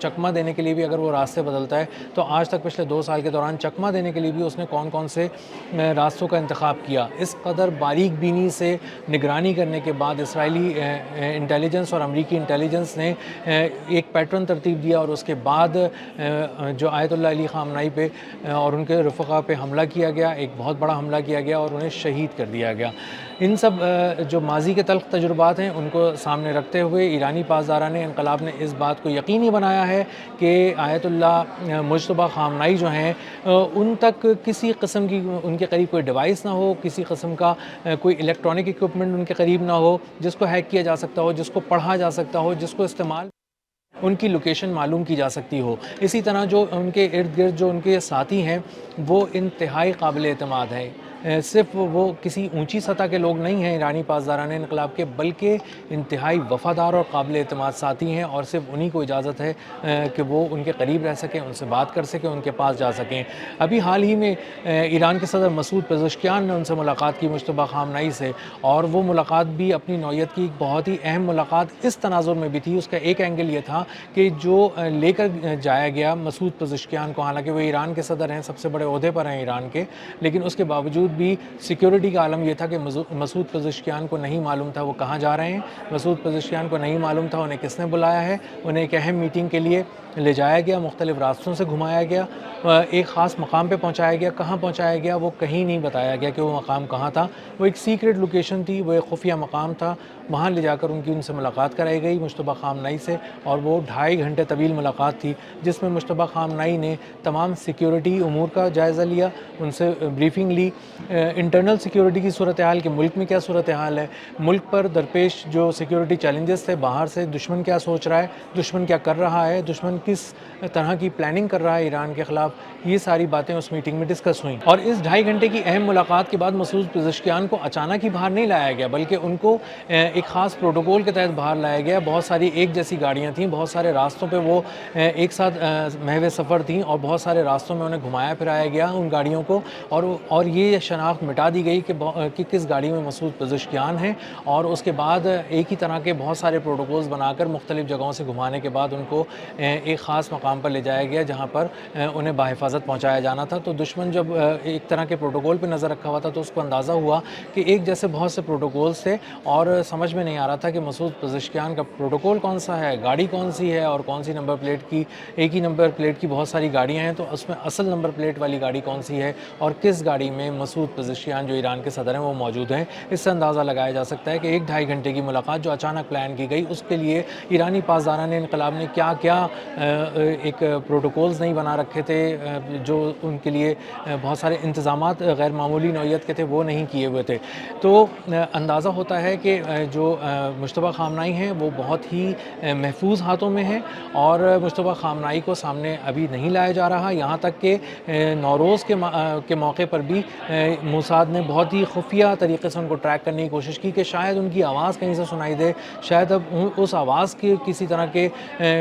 چکمہ دینے کے لیے بھی اگر وہ راستے بدلتا ہے تو آج تک پچھلے 2 سال کے دوران چکمہ دینے کے لیے بھی اس نے کون کون سے راستوں کا انتخاب کیا. اس قدر باریک بینی سے نگرانی کرنے کے بعد اسرائیلی انٹیلیجنس اور امریکی انٹیلیجنس نے ایک پیٹرن ترتیب دیا اور اس کے بعد جو آیت اللہ علی خامنائی پہ اور ان کے رفقا پہ حملہ کیا گیا، ایک بہت بڑا حملہ کیا گیا اور انہیں شہید کر دیا گیا. ان سب جو ماضی کے تلخ تجربات ہیں ان کو سامنے رکھتے ہوئے ایرانی پاسداران انقلاب نے اس بات کو یقینی بنایا ہے کہ آیت اللہ مجتبیٰ خامنائی جو ہیں ان تک کسی قسم کی ان کے قریب کوئی ڈیوائس نہ ہو، کسی قسم کا کوئی الیکٹرانک اکوپمنٹ ان کے قریب نہ ہو جس کو ہیک کیا جا سکتا ہو، جس کو پڑھا جا سکتا ہو، جس کو استعمال ان کی لوکیشن معلوم کی جا سکتی ہو. اسی طرح جو ان کے ارد گرد جو ان کے ساتھی ہیں وہ انتہائی قابل اعتماد ہیں. صرف وہ کسی اونچی سطح کے لوگ نہیں ہیں ایرانی پاسداران انقلاب کے، بلکہ انتہائی وفادار اور قابل اعتماد ساتھی ہیں اور صرف انہی کو اجازت ہے کہ وہ ان کے قریب رہ سکیں، ان سے بات کر سکیں، ان کے پاس جا سکیں. ابھی حال ہی میں ایران کے صدر مسعود پزشکیان نے ان سے ملاقات کی مجتبیٰ خامنائی سے، اور وہ ملاقات بھی اپنی نوعیت کی ایک بہت ہی اہم ملاقات اس تناظر میں بھی تھی. اس کا ایک اینگل یہ تھا کہ جو لے کر جایا گیا مسعود پزشکیان کو، حالانکہ وہ ایران کے صدر ہیں، سب سے بڑے عہدے پر ہیں ایران کے، لیکن اس کے باوجود بھی سیکیورٹی کا عالم یہ تھا کہ مسعود پزشکیان کو نہیں معلوم تھا وہ کہاں جا رہے ہیں، مسعود پزشکیان کو نہیں معلوم تھا انہیں کس نے بلایا ہے. انہیں ایک اہم میٹنگ کے لیے لے جایا گیا، مختلف راستوں سے گھمایا گیا، ایک خاص مقام پہ پہنچایا گیا. کہاں پہنچایا گیا وہ کہیں نہیں بتایا گیا کہ وہ مقام کہاں تھا. وہ ایک سیکرٹ لوکیشن تھی، وہ ایک خفیہ مقام تھا. وہاں لے جا کر ان سے ملاقات کرائی گئی مجتبیٰ خامنائی سے، اور وہ 2.5 گھنٹے طویل ملاقات تھی جس میں مجتبیٰ خامنائی نے تمام سیکیورٹی امور کا جائزہ لیا، ان سے بریفنگ لی، انٹرنل سیکیورٹی کی صورتحال کہ ملک میں کیا صورتحال ہے، ملک پر درپیش جو سیکیورٹی چیلنجز تھے، باہر سے دشمن کیا سوچ رہا ہے، دشمن کیا کر رہا ہے، دشمن کس طرح کی پلاننگ کر رہا ہے ایران کے خلاف. یہ ساری باتیں اس میٹنگ میں ڈسکس ہوئیں. اور اس 2.5 گھنٹے کی اہم ملاقات کے بعد مسعود پزشکیان کو اچانک ہی باہر نہیں لایا گیا، بلکہ ان کو ایک خاص پروٹوکول کے تحت باہر لایا گیا. بہت ساری ایک جیسی گاڑیاں تھیں، بہت سارے راستوں پہ وہ ایک ساتھ محو سفر تھیں، اور بہت سارے راستوں میں انہیں گھمایا پھرایا گیا ان گاڑیوں کو، اور یہ شناخت مٹا دی گئی کہ کس گاڑی میں مسعود پزشکیان ہیں. اور اس کے بعد ایک ہی طرح کے بہت سارے پروٹوکولز بنا کر مختلف جگہوں سے گھمانے کے بعد ان کو ایک خاص مقام پر لے جایا گیا جہاں پر انہیں بحفاظت پہنچایا جانا تھا. تو دشمن جب ایک طرح کے پروٹوکول پہ نظر رکھا ہوا تھا تو اس کو اندازہ ہوا کہ ایک جیسے بہت سے پروٹوکولز تھے، اور سمجھ میں نہیں آ رہا تھا کہ مسعود پزشکیان کا پروٹوکول کون سا ہے، گاڑی کون سی ہے، اور کون سی نمبر پلیٹ کی. ایک ہی نمبر پلیٹ کی بہت ساری گاڑیاں ہیں، تو اس میں اصل نمبر پلیٹ والی گاڑی کون سی ہے اور کس گاڑی میں مسعود پزشکیان جو ایران کے صدر ہیں وہ موجود ہیں. اس سے اندازہ لگایا جا سکتا ہے کہ 1-2.5 گھنٹے کی ملاقات جو اچانک پلان کی گئی، اس کے لیے ایرانی پاسداران انقلاب نے کیا کیا ایک پروٹوکولز نہیں بنا رکھے تھے، جو ان کے لیے بہت سارے انتظامات غیر معمولی نوعیت کے تھے وہ نہیں کیے ہوئے تھے. تو اندازہ ہوتا ہے کہ جو مجتبیٰ خامنائی ہیں وہ بہت ہی محفوظ ہاتھوں میں ہیں، اور مجتبیٰ خامنائی کو سامنے ابھی نہیں لایا جا رہا. یہاں تک کہ نوروز کے موقع پر بھی موساد نے بہت ہی خفیہ طریقے سے ان کو ٹریک کرنے کی کوشش کی کہ شاید ان کی آواز کہیں سے سنائی دے، شاید اب اس آواز کے کسی طرح کے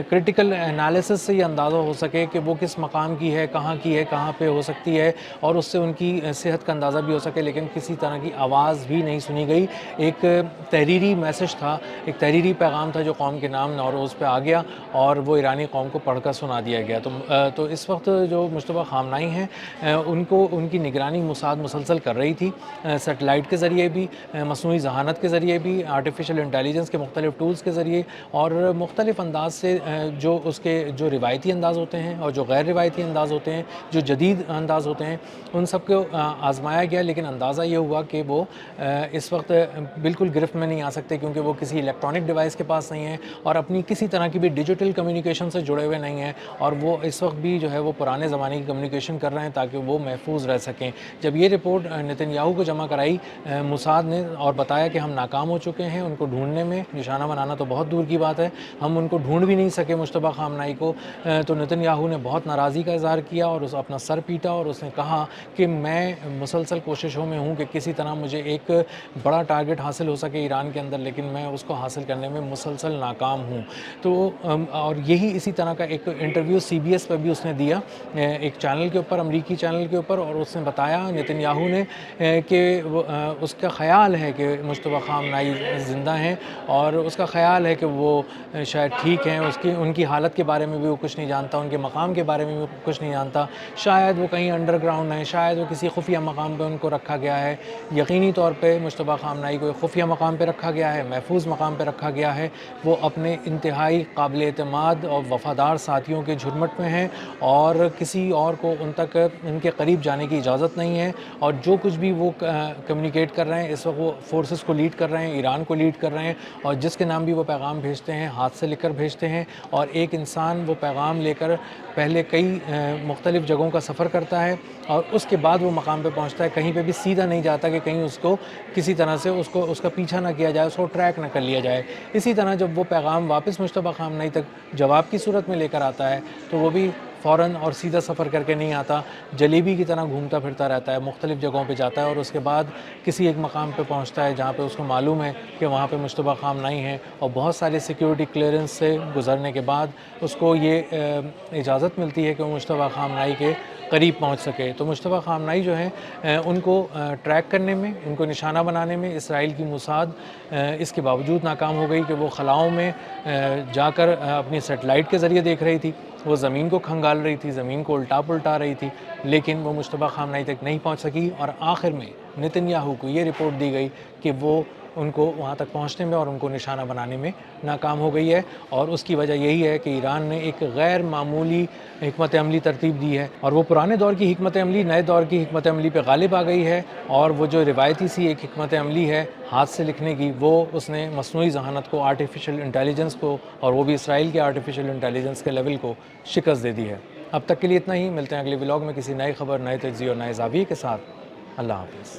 کرٹیکل انالیسس سے یہ اندازہ ہو سکے کہ وہ کس مقام کی ہے، کہاں پہ ہو سکتی ہے، اور اس سے ان کی صحت کا اندازہ بھی ہو سکے. لیکن کسی طرح کی آواز بھی نہیں سنی گئی. ایک تحریری میسج تھا، ایک تحریری پیغام تھا جو قوم کے نام نوروز پہ آ گیا اور وہ ایرانی قوم کو پڑھ کر سنا دیا گیا. تو اس وقت جو مجتبیٰ خامنائی ہیں ان کی نگرانی موساد مسلسل کر رہی تھی، سیٹلائٹ کے ذریعے بھی، مصنوعی ذہانت کے ذریعے بھی، آرٹیفیشل انٹیلیجنس کے مختلف ٹولز کے ذریعے، اور مختلف انداز سے جو اس کے جو روایتی انداز ہوتے ہیں اور جو غیر روایتی انداز ہوتے ہیں، جو جدید انداز ہوتے ہیں، ان سب کو آزمایا گیا. لیکن اندازہ یہ ہوا کہ وہ اس وقت بالکل گرفت میں نہیں آ سکتے، کیونکہ وہ کسی الیکٹرانک ڈیوائس کے پاس نہیں ہیں اور اپنی کسی طرح کی بھی ڈیجیٹل کمیونیکیشن سے جڑے ہوئے نہیں ہیں، اور وہ اس وقت بھی جو ہے وہ پرانے زمانے کی کمیونیکیشن کر رہے ہیں تاکہ وہ محفوظ رہ سکیں. جب یہ رپورٹ نتن یاہو کو جمع کرائی موساد نے اور بتایا کہ ہم ناکام ہو چکے ہیں ان کو ڈھونڈنے میں، نشانہ بنانا تو بہت دور کی بات ہے، ہم ان کو ڈھونڈ بھی نہیں سکے مجتبیٰ خامنائی خامنائی کو تو نتن یاہو نے بہت ناراضی کا اظہار کیا اور اپنا سر پیٹا اور اس نے کہا کہ میں مسلسل کوششوں میں ہوں کہ کسی طرح مجھے ایک بڑا ٹارگٹ حاصل ہو سکے ایران کے اندر، لیکن میں اس کو حاصل کرنے میں مسلسل ناکام ہوں۔ تو اور یہی اسی طرح کا ایک انٹرویو CBS پہ بھی اس نے دیا، ایک چینل کے اوپر، امریکی چینل کے اوپر، اور اس نے بتایا نتن یاہو نے کہ اس کا خیال ہے کہ مجتبیٰ خامنائی زندہ ہیں اور اس کا خیال ہے کہ وہ شاید ٹھیک ہیں، ان کی حالت کے بارے میں بھی وہ کچھ نہیں جانتا، ان کے مقام کے بارے میں بھی کچھ نہیں جانتا، شاید وہ کہیں انڈر گراؤنڈ ہیں، شاید وہ کسی خفیہ مقام پہ ان کو رکھا گیا ہے۔ یقینی طور پہ مجتبیٰ خامنائی کو ایک خفیہ مقام پہ رکھا گیا ہے، محفوظ مقام پہ رکھا گیا ہے، وہ اپنے انتہائی قابل اعتماد اور وفادار ساتھیوں کے جھرمٹ میں ہیں اور کسی اور کو ان تک ان کے قریب جانے کی اجازت نہیں ہے، اور جو کچھ بھی وہ کمیونیکیٹ کر رہے ہیں اس وقت وہ فورسز کو لیڈ کر رہے ہیں، ایران کو لیڈ کر رہے ہیں، اور جس کے نام بھی وہ پیغام بھیجتے ہیں ہاتھ سے لکھ کر بھیجتے ہیں، اور ایک انسان وہ پیغام لے کر پہلے کئی مختلف جگہوں کا سفر کرتا ہے اور اس کے بعد وہ مقام پہ پہنچتا ہے، کہیں پہ بھی سیدھا نہیں جاتا کہ کہیں اس کو کسی طرح سے اس کا پیچھا نہ کیا جائے، اس کو ٹریک نہ کر لیا جائے۔ اسی طرح جب وہ پیغام واپس مجتبیٰ خامنائی تک جواب کی صورت میں لے کر آتا ہے تو وہ بھی فوراً اور سیدھا سفر کر کے نہیں آتا، جلیبی کی طرح گھومتا پھرتا رہتا ہے، مختلف جگہوں پہ جاتا ہے اور اس کے بعد کسی ایک مقام پہ پہنچتا ہے جہاں پہ اس کو معلوم ہے کہ وہاں پہ مجتبیٰ خامنائی ہیں، اور بہت سارے سیکیورٹی کلیئرنس سے گزرنے کے بعد اس کو یہ اجازت ملتی ہے کہ وہ مجتبیٰ خامنائی کے قریب پہنچ سکے۔ تو مجتبیٰ خامنائی جو ہیں ان کو ٹریک کرنے میں، ان کو نشانہ بنانے میں اسرائیل کی موساد اس کے باوجود ناکام ہو گئی کہ وہ خلاؤں میں جا کر اپنی سیٹلائٹ کے ذریعے دیکھ رہی تھی، وہ زمین کو کھنگال رہی تھی، زمین کو الٹا پلٹا رہی تھی، لیکن وہ مجتبیٰ خامنائی تک نہیں پہنچ سکی، اور آخر میں نتن یاہو کو یہ رپورٹ دی گئی کہ وہ ان کو وہاں تک پہنچنے میں اور ان کو نشانہ بنانے میں ناکام ہو گئی ہے، اور اس کی وجہ یہی ہے کہ ایران نے ایک غیر معمولی حکمت عملی ترتیب دی ہے، اور وہ پرانے دور کی حکمت عملی نئے دور کی حکمت عملی پہ غالب آ گئی ہے، اور وہ جو روایتی سی ایک حکمت عملی ہے ہاتھ سے لکھنے کی، وہ اس نے مصنوعی ذہانت کو، آرٹیفیشل انٹیلیجنس کو، اور وہ بھی اسرائیل کے آرٹیفیشل انٹیلیجنس کے لیول کو شکست دے دی ہے۔ اب تک کے لیے اتنا ہی، ملتے ہیں اگلے ولاگ میں کسی نئے خبر، نئے تجزیے اور نئے زاویے کے ساتھ۔ اللہ حافظ۔